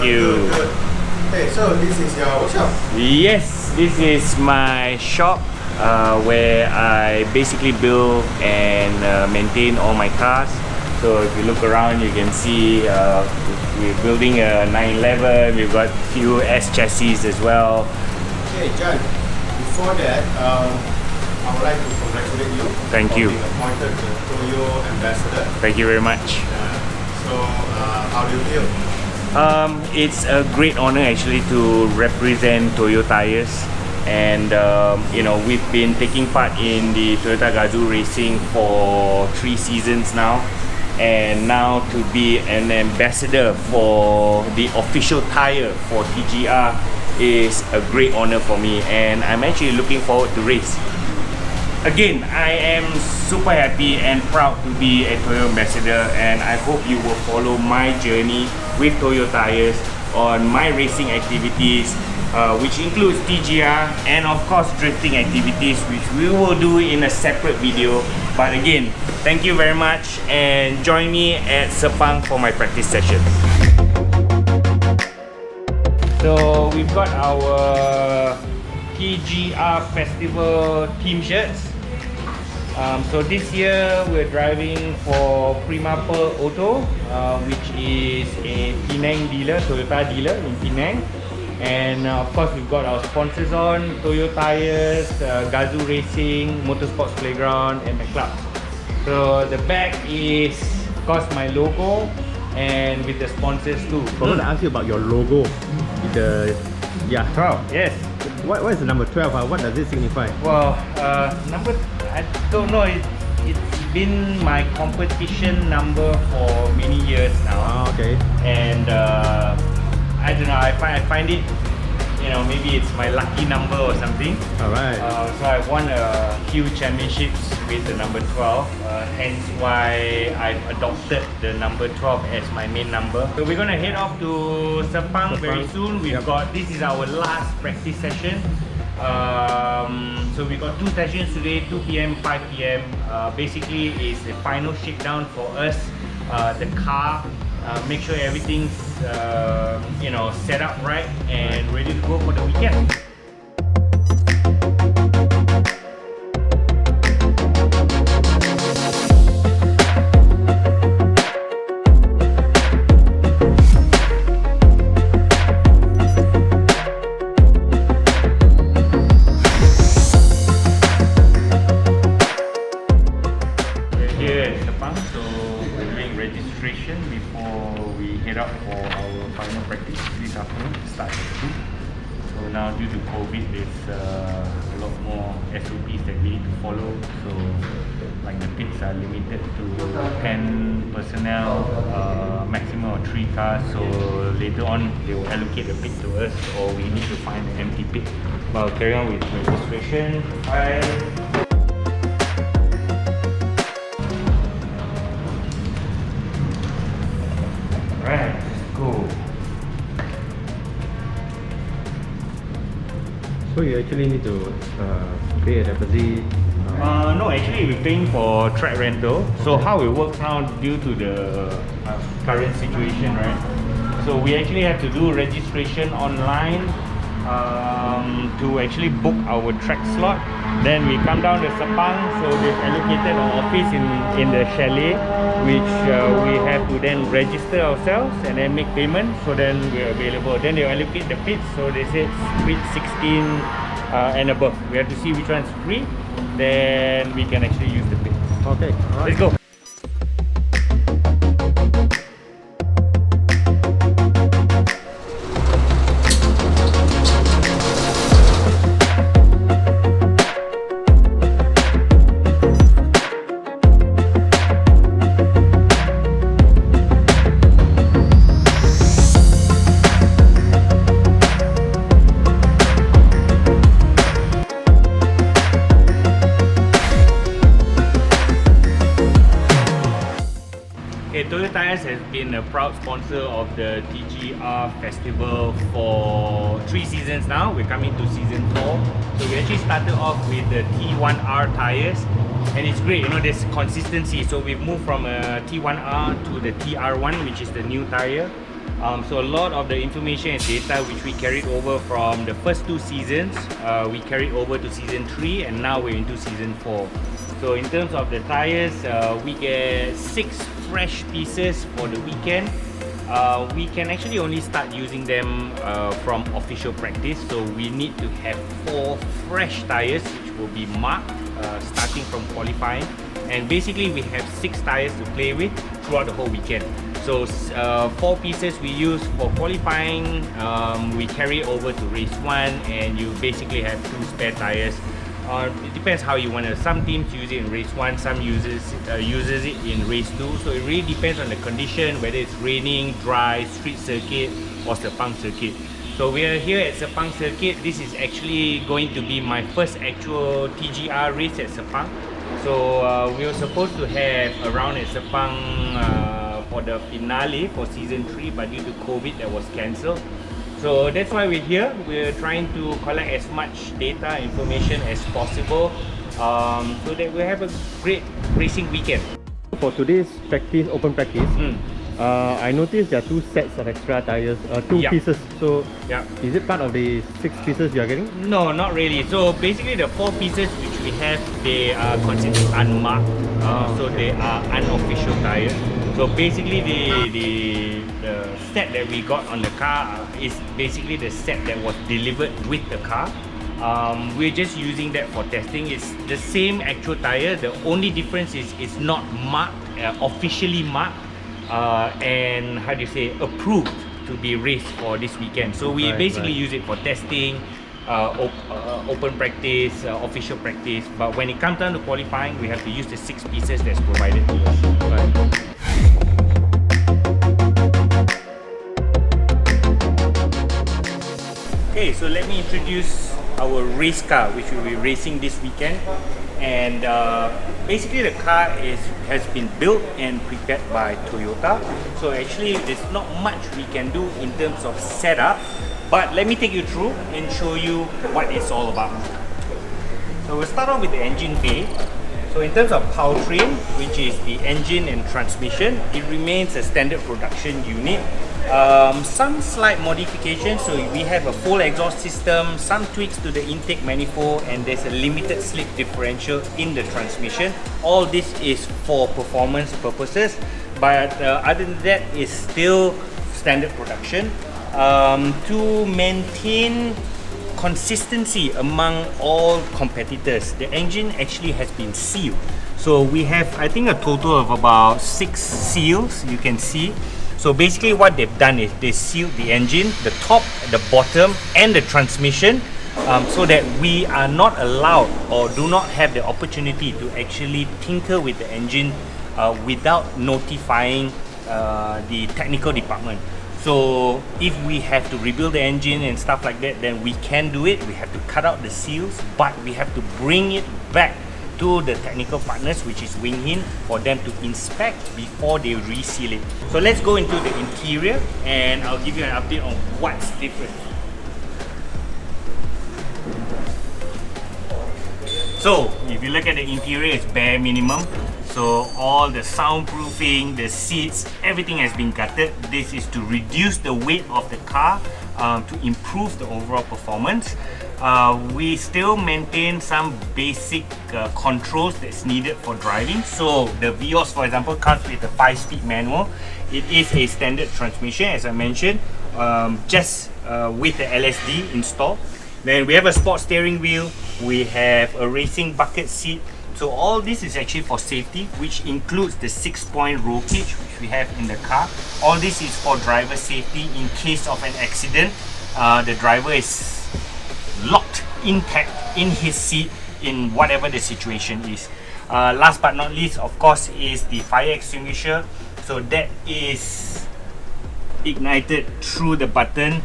you. Good. Hey, so this is your workshop? Yes, this is my shop where I basically build and maintain all my cars. So if you look around, you can see we're building a 911. We've got few S chassis as well. Okay, Jan. Before that, I would like to congratulate you. Thank you. For being appointed the Toyo ambassador. Thank you very much. So, how do you feel? It's a great honor actually to represent Toyo tires, and you know, we've been taking part in the Toyota Gazoo racing for 3 seasons now, and now to be an ambassador for the official tire for TGR is a great honor for me, and I'm actually looking forward to race. Again, I am super happy and proud to be a Toyo ambassador, and I hope you will follow my journey with Toyo tires on my racing activities, which includes TGR and of course drifting activities, which we will do in a separate video. But again, thank you very much, and join me at Sepang for my practice session. So we've got our TGR Festival team shirts. So this year we're driving for Prima Pearl Auto, which is a Penang dealer, Toyota dealer in Penang. And of course we've got our sponsors on, Toyo Tires, Gazoo Racing, Motorsports Playground and the club. So the back is of course my logo and with the sponsors too. I want to ask you about your logo. The 12, yes. What is the number 12? What does it signify? Well, number, I don't know, it's been my competition number for many years now. Okay. And I don't know, I find it, you know, maybe it's my lucky number or something. Alright. So I won a few championships with the number 12, hence why I've adopted the number 12 as my main number. So we're gonna head off to Sepang very soon. We've got, this is our last practice session. So we got 2 sessions today, 2 PM, 5 PM. Basically it's a final shakedown for us, the car. Make sure everything's you know, set up right and ready to go for the weekend. We're here at Sepang, so we're doing registration before we head out for our final practice this afternoon. Start at 2. So now due to COVID, there's a lot more SOPs that we need to follow. So like the pits are limited to 10 personnel, maximum of 3 cars. So later on they will allocate a pit to us, or we need to find an empty pit. But I'll carry on with registration. Bye. Right, let's go. So you actually need to pay a deposit? No, actually we're paying for track rental. So how it works now due to the current situation, right? So we actually have to do registration online to actually book our track slot. Then we come down to Sepang, so they've allocated an office in the chalet, which we have to then register ourselves and then make payment, so then we're available. Then they allocate the pits, so they say pit 16 and above. We have to see which one's free, then we can actually use the pits. Okay, alright. Let's go. Toyo Tires has been a proud sponsor of the TGR Festival for 3 seasons now. We're coming to season 4. So we actually started off with the T1R tires, and it's great, you know, there's consistency. So we've moved from a T1R to the TR1, which is the new tire. So a lot of the information and data which we carried over from the first 2 seasons, we carried over to season 3, and now we're into season 4. So in terms of the tires, we get 6 fresh pieces for the weekend. We can actually only start using them from official practice, so we need to have 4 fresh tires which will be marked starting from qualifying, and basically we have 6 tires to play with throughout the whole weekend. So 4 pieces we use for qualifying, we carry over to race 1, and you basically have 2 spare tires. It depends how you want to. Some teams use it in race 1, some uses it in race 2. So it really depends on the condition, whether it's raining, dry, street circuit or Sepang circuit. So we are here at Sepang circuit. This is actually going to be my first actual TGR race at Sepang. So we were supposed to have a round at Sepang for the finale for season 3, but due to COVID that was cancelled. So that's why we're here. We're trying to collect as much data information as possible, so that we have a great racing weekend. For today's practice, open practice, I noticed there are 2 sets of extra tires, 2 pieces. So is it part of the 6 pieces you are getting? No, not really. So basically the 4 pieces which we have, they are considered unmarked, so they are unofficial tires. So basically the set that we got on the car is basically the set that was delivered with the car. We're just using that for testing. It's the same actual tire. The only difference is it's not marked, officially marked, and how do you say, approved to be raced for this weekend. So we basically use it for testing, open practice, official practice. But when it comes down to qualifying, we have to use the 6 pieces that's provided to us. Okay, so let me introduce our race car which we'll be racing this weekend. And basically the car has been built and prepared by Toyota. So actually there's not much we can do in terms of setup, but let me take you through and show you what it's all about. So we'll start off with the engine bay. So in terms of powertrain, which is the engine and transmission, it remains a standard production unit. Some slight modifications, so we have a full exhaust system, some tweaks to the intake manifold, and there's a limited slip differential in the transmission. All this is for performance purposes, but other than that, it's still standard production. To maintain consistency among all competitors, the engine actually has been sealed. So we have, I think, a total of about 6 seals, you can see. So basically what they've done is they sealed the engine, the top, the bottom and the transmission, so that we are not allowed or do not have the opportunity to actually tinker with the engine without notifying the technical department. So if we have to rebuild the engine and stuff like that, then we can do it. We have to cut out the seals, but we have to bring it back to the technical partners, which is Wing Hin, for them to inspect before they reseal it. So let's go into the interior and I'll give you an update on what's different. So if you look at the interior, it's bare minimum. So all the soundproofing, the seats, everything has been gutted. This is to reduce the weight of the car, to improve the overall performance. We still maintain some basic controls that's needed for driving. So the Vios, for example, comes with a 5-speed manual. It is a standard transmission, as I mentioned, just with the LSD installed. Then we have a sport steering wheel. We have a racing bucket seat. So all this is actually for safety, which includes the 6-point roll cage which we have in the car. All this is for driver safety in case of an accident. The driver is locked intact in his seat in whatever the situation is. Last but not least, of course, is the fire extinguisher. So that is ignited through the button.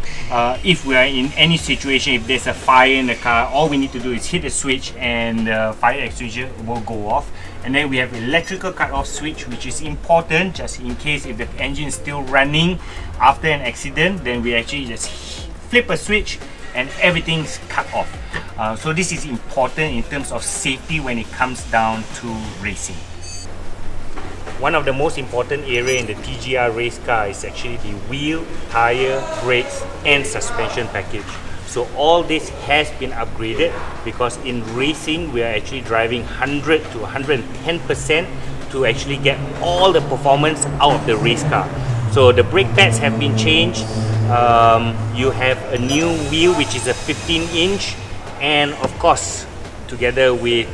If we are in any situation, if there's a fire in the car, all we need to do is hit the switch and the fire extinguisher will go off. And then we have electrical cut-off switch, which is important just in case if the engine is still running after an accident, then we actually just flip a switch and everything's cut off. So this is important in terms of safety when it comes down to racing. one of the most important area in the TGR race car is actually the wheel, tire, brakes and suspension package. So all this has been upgraded because in racing we are actually driving 100 to 110% to actually get all the performance out of the race car. So the brake pads have been changed. You have a new wheel which is a 15-inch, and of course together with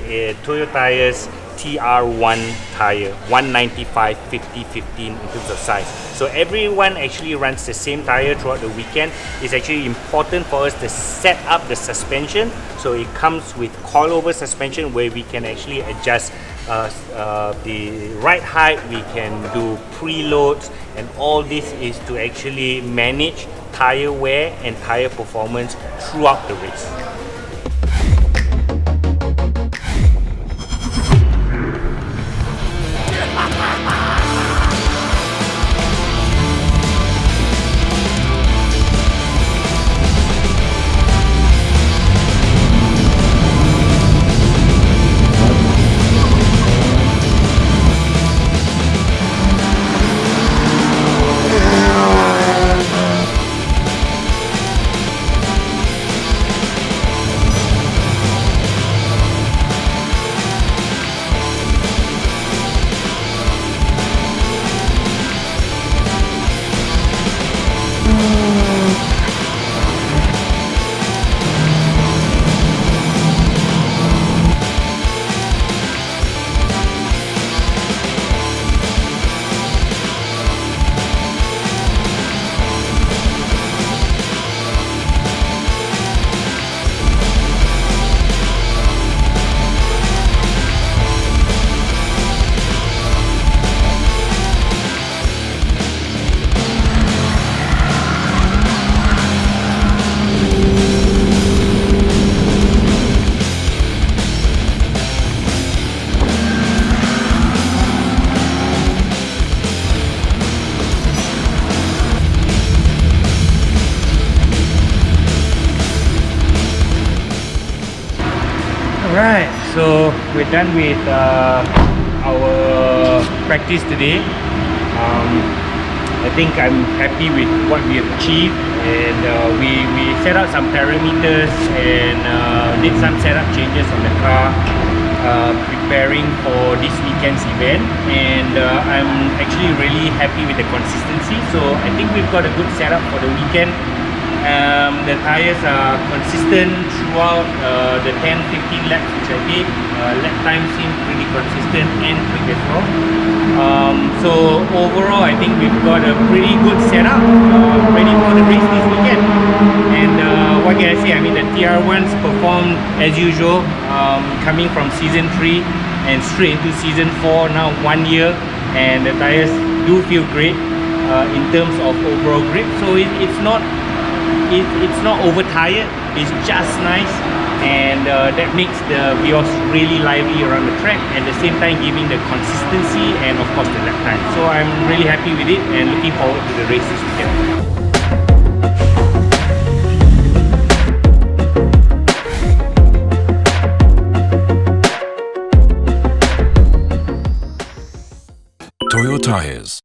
Toyo tires TR1 tire, 195 50 15 in terms of size. So everyone actually runs the same tire throughout the weekend. It's actually important for us to set up the suspension, so it comes with coilover suspension where we can actually adjust the right height, we can do preloads, and all this is to actually manage tire wear and tire performance throughout the race. Alright, so we're done with our practice today. I think I'm happy with what we have achieved, and we set out some parameters and did some setup changes on the car, preparing for this weekend's event, and I'm actually really happy with the consistency. So I think we've got a good setup for the weekend. The tires are consistent throughout the 10-15 laps which I did. Lap time seemed pretty consistent and quick as well. So overall I think we've got a pretty good setup ready for the race this weekend. And what can I say, I mean the TR1s performed as usual, coming from season 3 and straight into season 4, now 1 year, and the tires do feel great in terms of overall grip. So it's not over tired, it's just nice, and that makes the Vios really lively around the track, at the same time giving the consistency and of course the lap time. So I'm really happy with it and looking forward to the race this weekend. Toyo tires.